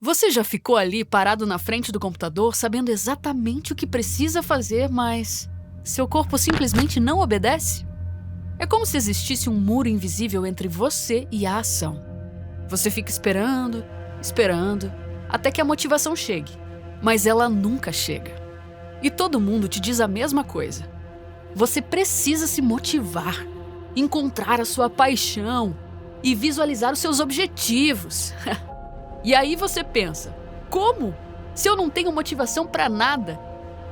Você já ficou ali parado na frente do computador sabendo exatamente o que precisa fazer, mas seu corpo simplesmente não obedece? É como se existisse um muro invisível entre você e a ação. Você fica esperando, até que a motivação chegue, mas ela nunca chega. E todo mundo te diz a mesma coisa. Você precisa se motivar, encontrar a sua paixão e visualizar os seus objetivos. E aí você pensa, como? Se eu não tenho motivação para nada?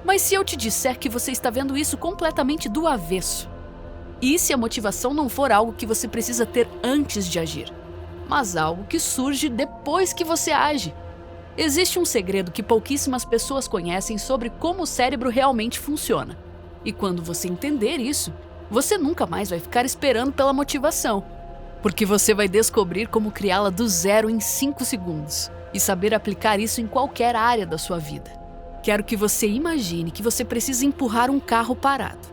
Mas se eu te disser que você está vendo isso completamente do avesso? E se a motivação não for algo que você precisa ter antes de agir, mas algo que surge depois que você age? Existe um segredo que pouquíssimas pessoas conhecem sobre como o cérebro realmente funciona. E quando você entender isso, você nunca mais vai ficar esperando pela motivação, porque você vai descobrir como criá-la do zero em 5 segundos e saber aplicar isso em qualquer área da sua vida. Quero que você imagine que você precisa empurrar um carro parado.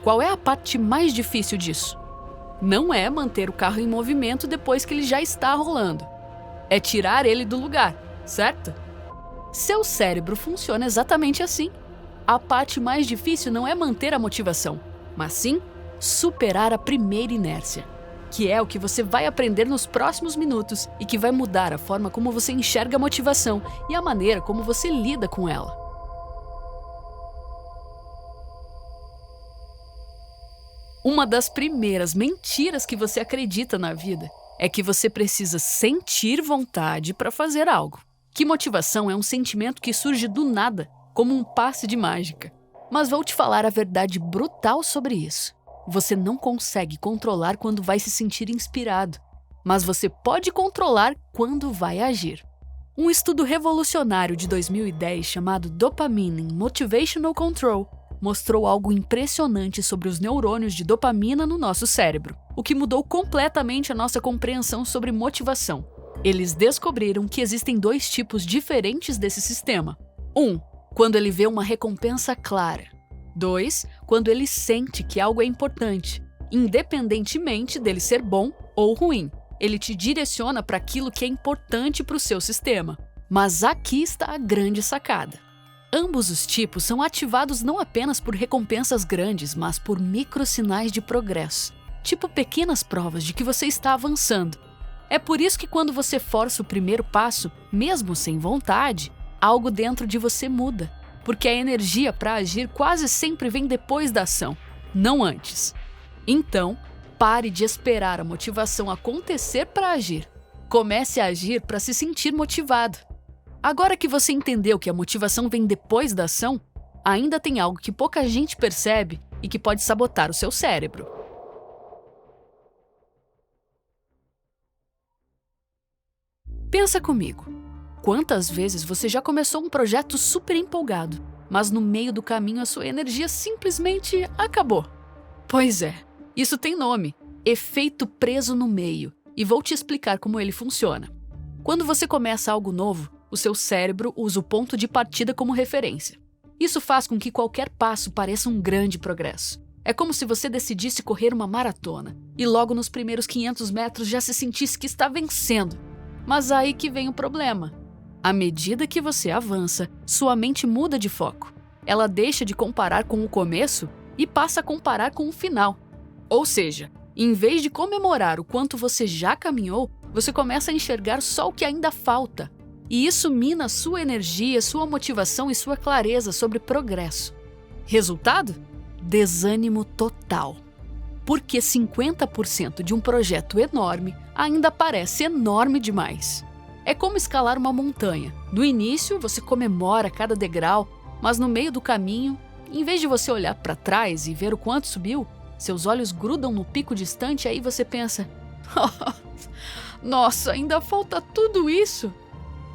Qual é a parte mais difícil disso? Não é manter o carro em movimento depois que ele já está rolando. É tirar ele do lugar, certo? Seu cérebro funciona exatamente assim. A parte mais difícil não é manter a motivação, mas sim superar a primeira inércia, que é o que você vai aprender nos próximos minutos e que vai mudar a forma como você enxerga a motivação e a maneira como você lida com ela. Uma das primeiras mentiras que você acredita na vida é que você precisa sentir vontade para fazer algo. Que motivação é um sentimento que surge do nada, como um passe de mágica. Mas vou te falar a verdade brutal sobre isso. Você não consegue controlar quando vai se sentir inspirado, mas você pode controlar quando vai agir. Um estudo revolucionário de 2010 chamado Dopamine Motivational Control mostrou algo impressionante sobre os neurônios de dopamina no nosso cérebro, o que mudou completamente a nossa compreensão sobre motivação. Eles descobriram que existem 2 tipos diferentes desse sistema. 1, quando ele vê uma recompensa clara. 2, quando ele sente que algo é importante, independentemente dele ser bom ou ruim. Ele te direciona para aquilo que é importante para o seu sistema. Mas aqui está a grande sacada. Ambos os tipos são ativados não apenas por recompensas grandes, mas por microsinais de progresso, tipo pequenas provas de que você está avançando. É por isso que quando você força o primeiro passo, mesmo sem vontade, algo dentro de você muda, porque a energia para agir quase sempre vem depois da ação, não antes. Então, pare de esperar a motivação acontecer para agir. Comece a agir para se sentir motivado. Agora que você entendeu que a motivação vem depois da ação, ainda tem algo que pouca gente percebe e que pode sabotar o seu cérebro. Pensa comigo. Quantas vezes você já começou um projeto super empolgado, mas no meio do caminho a sua energia simplesmente acabou? Pois é, isso tem nome: efeito preso no meio, e vou te explicar como ele funciona. Quando você começa algo novo, o seu cérebro usa o ponto de partida como referência. Isso faz com que qualquer passo pareça um grande progresso. É como se você decidisse correr uma maratona e logo nos primeiros 500 metros já se sentisse que está vencendo. Mas aí que vem o problema. À medida que você avança, sua mente muda de foco. Ela deixa de comparar com o começo e passa a comparar com o final. Ou seja, em vez de comemorar o quanto você já caminhou, você começa a enxergar só o que ainda falta. E isso mina sua energia, sua motivação e sua clareza sobre progresso. Resultado? Desânimo total. Porque 50% de um projeto enorme ainda parece enorme demais. É como escalar uma montanha. No início, você comemora cada degrau, mas no meio do caminho, em vez de você olhar para trás e ver o quanto subiu, seus olhos grudam no pico distante e aí você pensa: nossa, ainda falta tudo isso?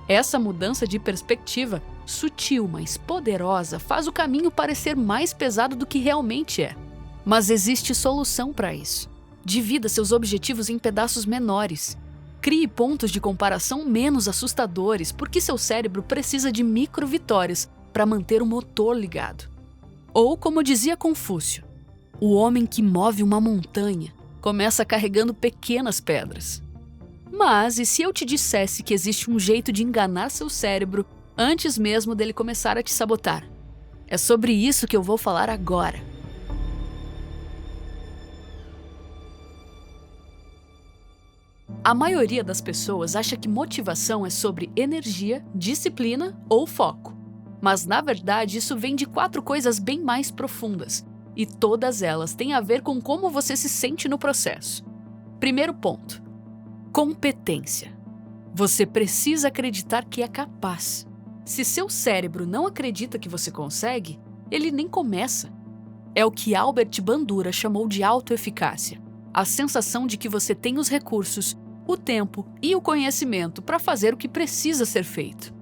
Essa mudança de perspectiva, sutil, mas poderosa, faz o caminho parecer mais pesado do que realmente é. Mas existe solução para isso. Divida seus objetivos em pedaços menores. Crie pontos de comparação menos assustadores, porque seu cérebro precisa de micro-vitórias para manter o motor ligado. Ou, como dizia Confúcio, o homem que move uma montanha começa carregando pequenas pedras. Mas e se eu te dissesse que existe um jeito de enganar seu cérebro antes mesmo dele começar a te sabotar? É sobre isso que eu vou falar agora. A maioria das pessoas acha que motivação é sobre energia, disciplina ou foco. Mas, na verdade, isso vem de 4 coisas bem mais profundas. E todas elas têm a ver com como você se sente no processo. Primeiro ponto: competência. Você precisa acreditar que é capaz. Se seu cérebro não acredita que você consegue, ele nem começa. É o que Albert Bandura chamou de autoeficácia. A sensação de que você tem os recursos, o tempo e o conhecimento para fazer o que precisa ser feito.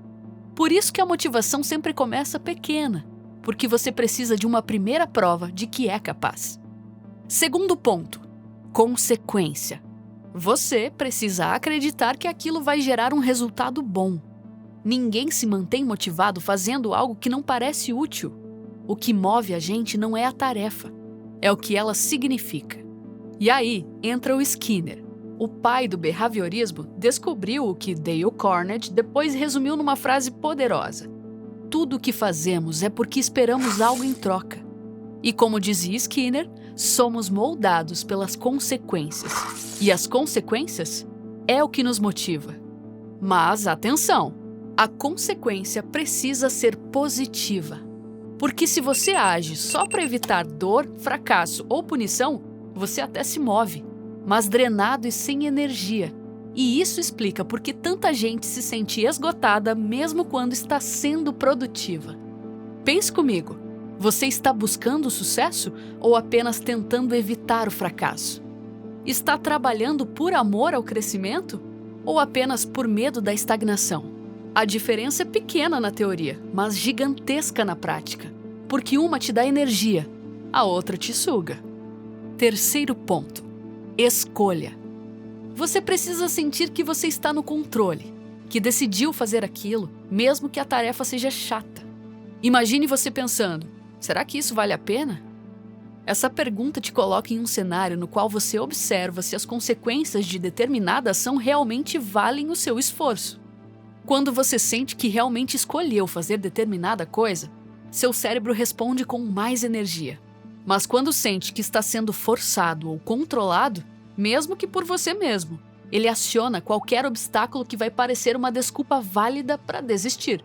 Por isso que a motivação sempre começa pequena, porque você precisa de uma primeira prova de que é capaz. Segundo ponto: consequência. Você precisa acreditar que aquilo vai gerar um resultado bom. Ninguém se mantém motivado fazendo algo que não parece útil. O que move a gente não é a tarefa, é o que ela significa. E aí entra o Skinner. O pai do behaviorismo descobriu o que Dale Carnegie depois resumiu numa frase poderosa: tudo o que fazemos é porque esperamos algo em troca. E como dizia Skinner, somos moldados pelas consequências. E as consequências é o que nos motiva. Mas atenção! A consequência precisa ser positiva. Porque se você age só para evitar dor, fracasso ou punição, você até se move, mas drenado e sem energia. E isso explica por que tanta gente se sente esgotada mesmo quando está sendo produtiva. Pense comigo, você está buscando o sucesso ou apenas tentando evitar o fracasso? Está trabalhando por amor ao crescimento ou apenas por medo da estagnação? A diferença é pequena na teoria, mas gigantesca na prática, porque uma te dá energia, a outra te suga. Terceiro ponto: escolha. Você precisa sentir que você está no controle, que decidiu fazer aquilo, mesmo que a tarefa seja chata. Imagine você pensando: será que isso vale a pena? Essa pergunta te coloca em um cenário no qual você observa se as consequências de determinada ação realmente valem o seu esforço. Quando você sente que realmente escolheu fazer determinada coisa, seu cérebro responde com mais energia. Mas quando sente que está sendo forçado ou controlado, mesmo que por você mesmo, ele aciona qualquer obstáculo que vai parecer uma desculpa válida para desistir.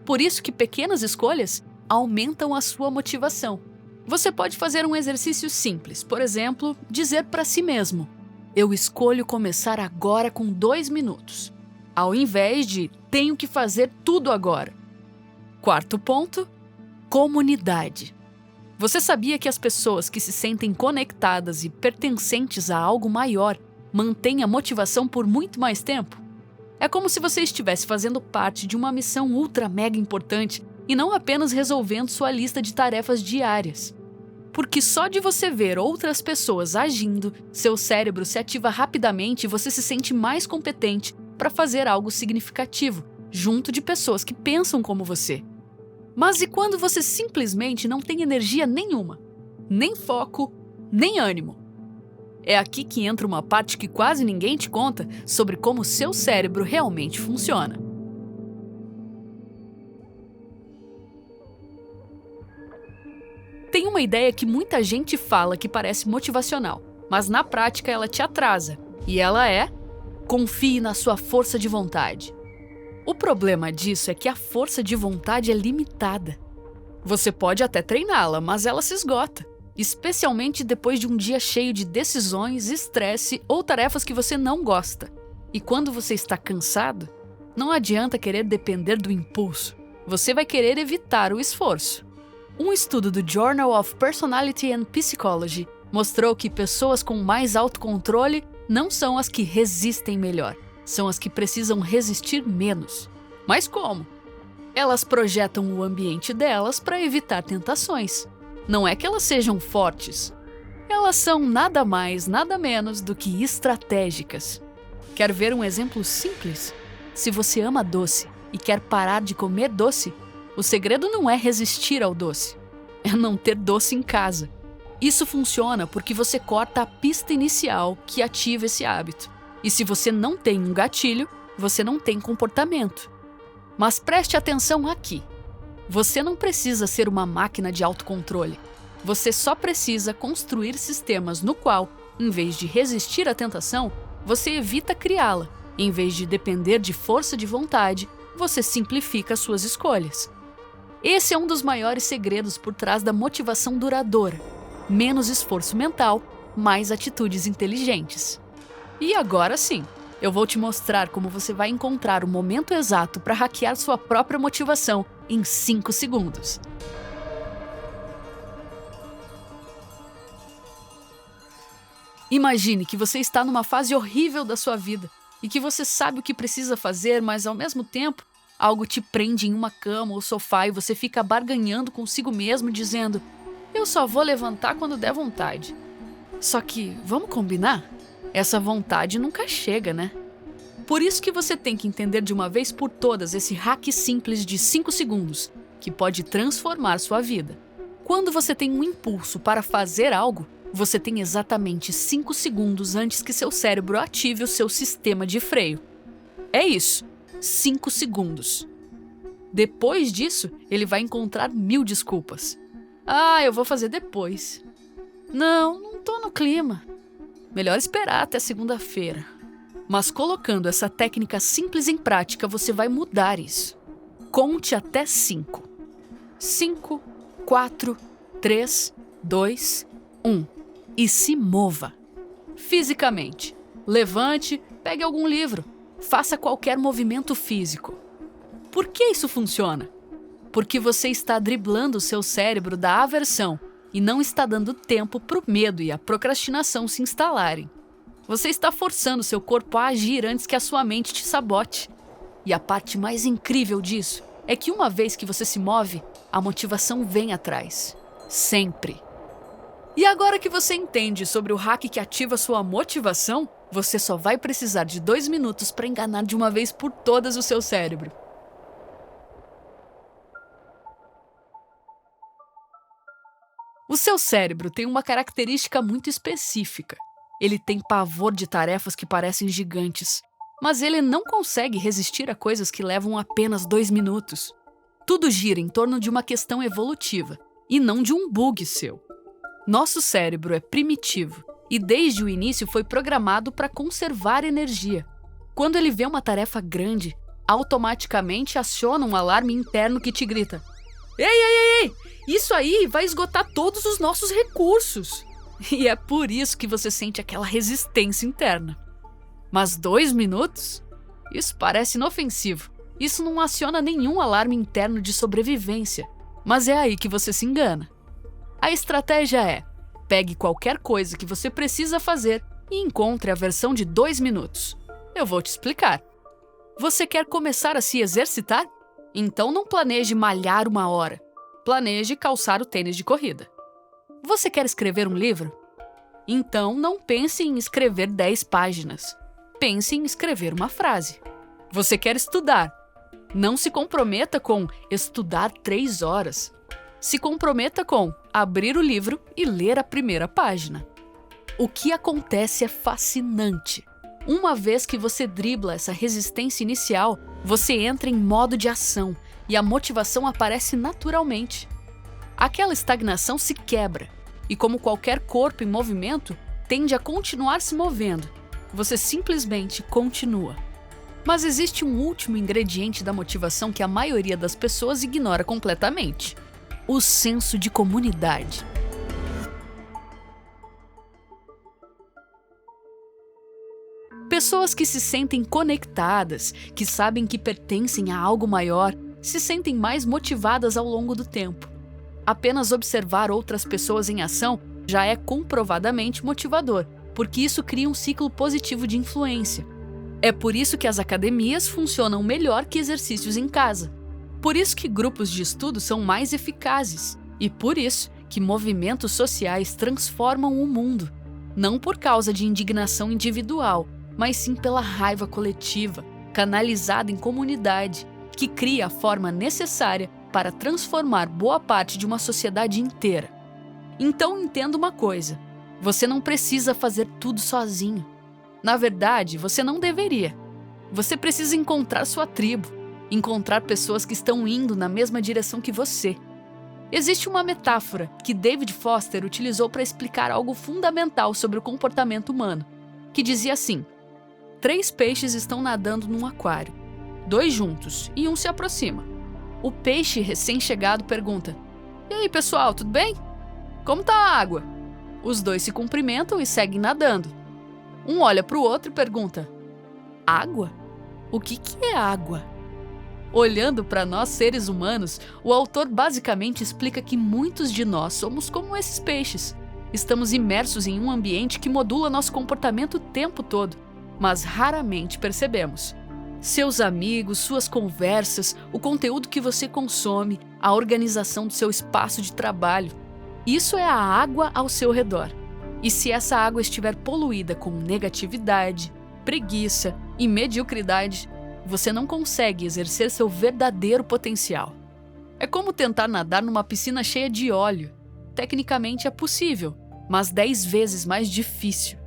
Por isso que pequenas escolhas aumentam a sua motivação. Você pode fazer um exercício simples, por exemplo, dizer para si mesmo: eu escolho começar agora com 2 minutos, ao invés de tenho que fazer tudo agora. Quarto ponto: comunidade. Você sabia que as pessoas que se sentem conectadas e pertencentes a algo maior mantêm a motivação por muito mais tempo? É como se você estivesse fazendo parte de uma missão ultra mega importante e não apenas resolvendo sua lista de tarefas diárias. Porque só de você ver outras pessoas agindo, seu cérebro se ativa rapidamente e você se sente mais competente para fazer algo significativo, junto de pessoas que pensam como você. Mas e quando você simplesmente não tem energia nenhuma? Nem foco, nem ânimo? É aqui que entra uma parte que quase ninguém te conta sobre como seu cérebro realmente funciona. Tem uma ideia que muita gente fala que parece motivacional, mas na prática ela te atrasa. E ela é: confie na sua força de vontade. O problema disso é que a força de vontade é limitada. Você pode até treiná-la, mas ela se esgota, especialmente depois de um dia cheio de decisões, estresse ou tarefas que você não gosta. E quando você está cansado, não adianta querer depender do impulso. Você vai querer evitar o esforço. Um estudo do Journal of Personality and Psychology mostrou que pessoas com mais autocontrole não são as que resistem melhor, são as que precisam resistir menos. Mas como? Elas projetam o ambiente delas para evitar tentações. Não é que elas sejam fortes. Elas são nada mais, nada menos do que estratégicas. Quer ver um exemplo simples? Se você ama doce e quer parar de comer doce, o segredo não é resistir ao doce, é não ter doce em casa. Isso funciona porque você corta a pista inicial que ativa esse hábito. E se você não tem um gatilho, você não tem comportamento. Mas preste atenção aqui. Você não precisa ser uma máquina de autocontrole. Você só precisa construir sistemas no qual, em vez de resistir à tentação, você evita criá-la. Em vez de depender de força de vontade, você simplifica suas escolhas. Esse é um dos maiores segredos por trás da motivação duradoura. Menos esforço mental, mais atitudes inteligentes. E agora sim, eu vou te mostrar como você vai encontrar o momento exato para hackear sua própria motivação em 5 segundos. Imagine que você está numa fase horrível da sua vida e que você sabe o que precisa fazer, mas ao mesmo tempo, algo te prende em uma cama ou sofá e você fica barganhando consigo mesmo, dizendo: eu só vou levantar quando der vontade. Só que, vamos combinar? Essa vontade nunca chega, né? Por isso que você tem que entender de uma vez por todas esse hack simples de 5 segundos, que pode transformar sua vida. Quando você tem um impulso para fazer algo, você tem exatamente 5 segundos antes que seu cérebro ative o seu sistema de freio. É isso, 5 segundos. Depois disso, ele vai encontrar 1000 desculpas. Ah, eu vou fazer depois. Não tô no clima. Melhor esperar até segunda-feira. Mas colocando essa técnica simples em prática, você vai mudar isso. Conte até 5. 5, 4, 3, 2, 1. E se mova. Fisicamente. Levante, pegue algum livro. Faça qualquer movimento físico. Por que isso funciona? Porque você está driblando o seu cérebro da aversão e não está dando tempo para o medo e a procrastinação se instalarem. Você está forçando seu corpo a agir antes que a sua mente te sabote. E a parte mais incrível disso é que uma vez que você se move, a motivação vem atrás. Sempre. E agora que você entende sobre o hack que ativa sua motivação, você só vai precisar de 2 minutos para enganar de uma vez por todas o seu cérebro. O seu cérebro tem uma característica muito específica. Ele tem pavor de tarefas que parecem gigantes, mas ele não consegue resistir a coisas que levam apenas 2 minutos. Tudo gira em torno de uma questão evolutiva, e não de um bug seu. Nosso cérebro é primitivo e desde o início foi programado para conservar energia. Quando ele vê uma tarefa grande, automaticamente aciona um alarme interno que te grita: Ei! Isso aí vai esgotar todos os nossos recursos. E é por isso que você sente aquela resistência interna. Mas 2 minutos? Isso parece inofensivo. Isso não aciona nenhum alarme interno de sobrevivência. Mas é aí que você se engana. A estratégia é: pegue qualquer coisa que você precisa fazer e encontre a versão de 2 minutos. Eu vou te explicar. Você quer começar a se exercitar? Então não planeje malhar 1 hora. Planeje calçar o tênis de corrida. Você quer escrever um livro? Então não pense em escrever 10 páginas. Pense em escrever uma frase. Você quer estudar? Não se comprometa com estudar 3 horas. Se comprometa com abrir o livro e ler a primeira página. O que acontece é fascinante. Uma vez que você dribla essa resistência inicial, você entra em modo de ação e a motivação aparece naturalmente. Aquela estagnação se quebra e, como qualquer corpo em movimento, tende a continuar se movendo. Você simplesmente continua. Mas existe um último ingrediente da motivação que a maioria das pessoas ignora completamente: o senso de comunidade. Pessoas que se sentem conectadas, que sabem que pertencem a algo maior, se sentem mais motivadas ao longo do tempo. Apenas observar outras pessoas em ação já é comprovadamente motivador, porque isso cria um ciclo positivo de influência. É por isso que as academias funcionam melhor que exercícios em casa. Por isso que grupos de estudo são mais eficazes. E por isso que movimentos sociais transformam o mundo. Não por causa de indignação individual, mas sim pela raiva coletiva, canalizada em comunidade, que cria a forma necessária para transformar boa parte de uma sociedade inteira. Então entenda uma coisa: você não precisa fazer tudo sozinho. Na verdade, você não deveria. Você precisa encontrar sua tribo, encontrar pessoas que estão indo na mesma direção que você. Existe uma metáfora que David Foster utilizou para explicar algo fundamental sobre o comportamento humano, que dizia assim: 3 peixes estão nadando num aquário, 2 juntos e um se aproxima. O peixe recém-chegado pergunta: "E aí, pessoal, tudo bem? Como tá a água?" Os 2 se cumprimentam e seguem nadando. Um olha para o outro e pergunta: "Água? O que é água?" Olhando para nós seres humanos, o autor basicamente explica que muitos de nós somos como esses peixes. Estamos imersos em um ambiente que modula nosso comportamento o tempo todo, mas raramente percebemos. Seus amigos, suas conversas, o conteúdo que você consome, a organização do seu espaço de trabalho. Isso é a água ao seu redor. E se essa água estiver poluída com negatividade, preguiça e mediocridade, você não consegue exercer seu verdadeiro potencial. É como tentar nadar numa piscina cheia de óleo. Tecnicamente é possível, mas 10 vezes mais difícil.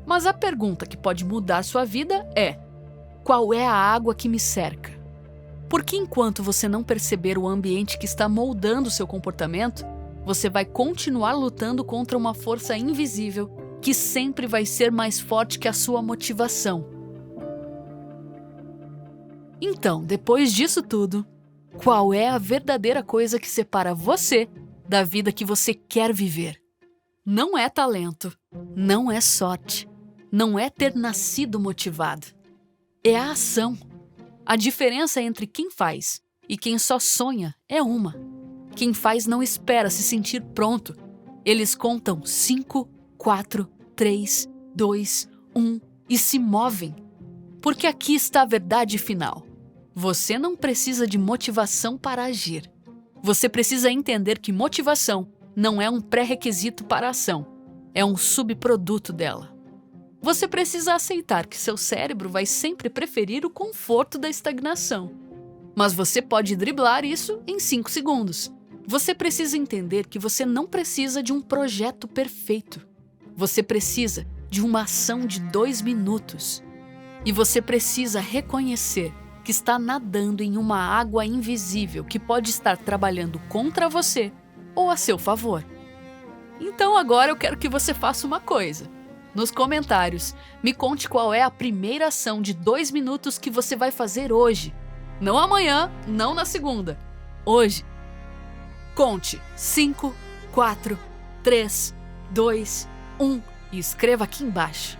Mas a pergunta que pode mudar sua vida é: qual é a água que me cerca? Porque enquanto você não perceber o ambiente que está moldando seu comportamento, você vai continuar lutando contra uma força invisível que sempre vai ser mais forte que a sua motivação. Então, depois disso tudo, qual é a verdadeira coisa que separa você da vida que você quer viver? Não é talento, não é sorte, não é ter nascido motivado. É a ação. A diferença entre quem faz e quem só sonha é uma. Quem faz não espera se sentir pronto. Eles contam 5, 4, 3, 2, 1 e se movem. Porque aqui está a verdade final. Você não precisa de motivação para agir. Você precisa entender que motivação não é um pré-requisito para a ação, é um subproduto dela. Você precisa aceitar que seu cérebro vai sempre preferir o conforto da estagnação. Mas você pode driblar isso em 5 segundos. Você precisa entender que você não precisa de um projeto perfeito. Você precisa de uma ação de 2 minutos. E você precisa reconhecer que está nadando em uma água invisível que pode estar trabalhando contra você ou a seu favor. Então agora eu quero que você faça uma coisa. Nos comentários, me conte qual é a primeira ação de 2 minutos que você vai fazer hoje. Não amanhã, não na segunda. Hoje. Conte 5, 4, 3, 2, 1 e escreva aqui embaixo.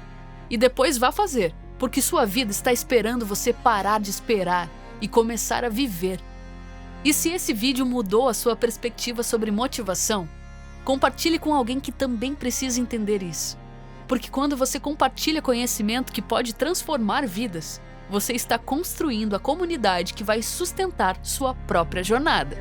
E depois vá fazer, porque sua vida está esperando você parar de esperar e começar a viver. E se esse vídeo mudou a sua perspectiva sobre motivação, compartilhe com alguém que também precisa entender isso. Porque quando você compartilha conhecimento que pode transformar vidas, você está construindo a comunidade que vai sustentar sua própria jornada.